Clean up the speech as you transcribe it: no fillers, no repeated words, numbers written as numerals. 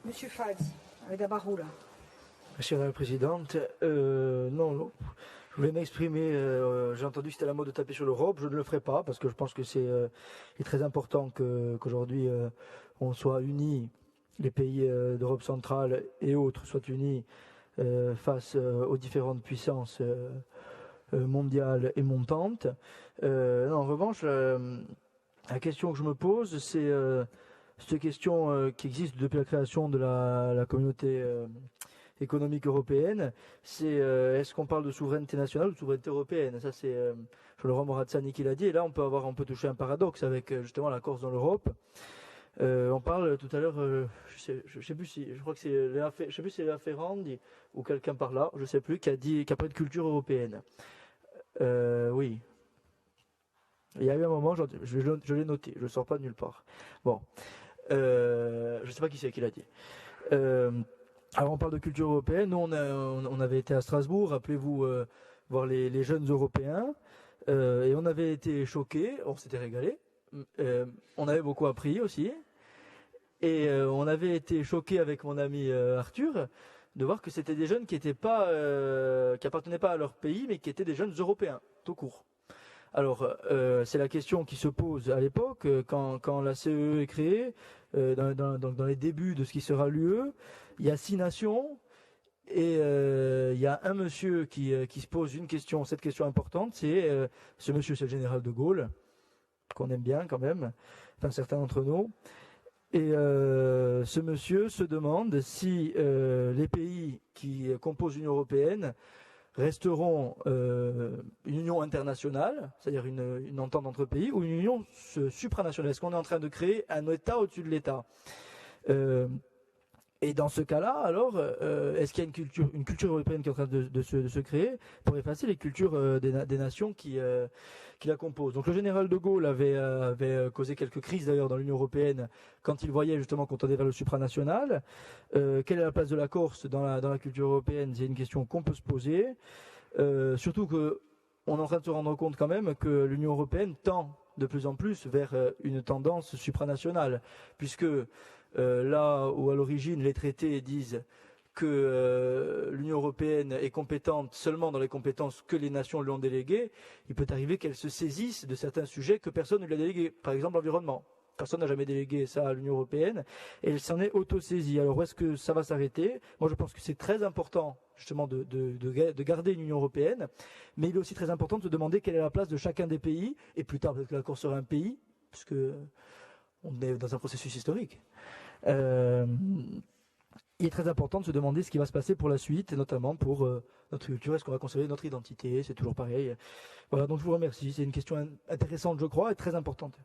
Monsieur Falz, avec la barre là. Merci Madame la Présidente. Non, je voulais m'exprimer. J'ai entendu que c'était la mode de taper sur l'Europe. Je ne le ferai pas parce que je pense que c'est très important qu'aujourd'hui on soit unis, les pays d'Europe centrale et autres soient unis face aux différentes puissances mondiales et montantes. Non, en revanche, la question que je me pose, c'est cette question qui existe depuis la création de la communauté économique européenne, c'est est-ce qu'on parle de souveraineté nationale ou de souveraineté européenne? Ça c'est Laurent Morazzani qui l'a dit, et là on peut toucher un paradoxe avec justement la Corse dans l'Europe. On parle tout à l'heure, je sais plus si, je crois que c'est je sais plus si c'est Léa Ferrandi ou quelqu'un par là, je sais plus, qui a parlé de culture européenne. Oui. Il y a eu un moment, je l'ai noté, je ne sors pas de nulle part. Bon, je ne sais pas qui c'est qui l'a dit. Alors on parle de culture européenne. Nous on avait été à Strasbourg, rappelez-vous, voir les jeunes Européens, et on avait été choqués, on s'était régalé, on avait beaucoup appris aussi, et on avait été choqués avec mon ami Arthur de voir que c'était des jeunes qui appartenaient pas à leur pays, mais qui étaient des jeunes Européens, tout court. Alors, c'est la question qui se pose à l'époque, quand la CEE est créée, dans les débuts de ce qui sera l'UE, il y a 6 nations, et il y a un monsieur qui se pose cette question importante, c'est ce monsieur, c'est le général de Gaulle, qu'on aime bien quand même, enfin certains d'entre nous, et ce monsieur se demande si les pays qui composent l'Union européenne resteront une union internationale, c'est-à-dire une entente entre pays, ou une union supranationale. Est-ce qu'on est en train de créer un État au-dessus de l'État? Et dans ce cas-là, alors, est-ce qu'il y a une culture européenne qui est en train de se créer pour effacer les cultures des nations qui la composent? Donc le général de Gaulle avait causé quelques crises d'ailleurs dans l'Union européenne quand il voyait justement qu'on tendait vers le supranational. Quelle est la place de la Corse dans la culture européenne? C'est une question qu'on peut se poser. Surtout qu'on est en train de se rendre compte quand même que l'Union européenne tend de plus en plus vers une tendance supranationale, puisque là où à l'origine les traités disent que l'Union européenne est compétente seulement dans les compétences que les nations lui ont déléguées, il peut arriver qu'elle se saisisse de certains sujets que personne ne lui a délégués. Par exemple l'environnement. Personne n'a jamais délégué ça à l'Union européenne et elle s'en est auto-saisie. Alors où est-ce que ça va s'arrêter? Moi je pense que c'est très important justement de garder une Union européenne, mais il est aussi très important de se demander quelle est la place de chacun des pays, et plus tard peut-être que la Corse sera un pays, puisque on est dans un processus historique. Il est très important de se demander ce qui va se passer pour la suite, et notamment pour notre culture. Est-ce qu'on va conserver notre identité? C'est toujours pareil. Voilà, donc je vous remercie. C'est une question intéressante, je crois, et très importante.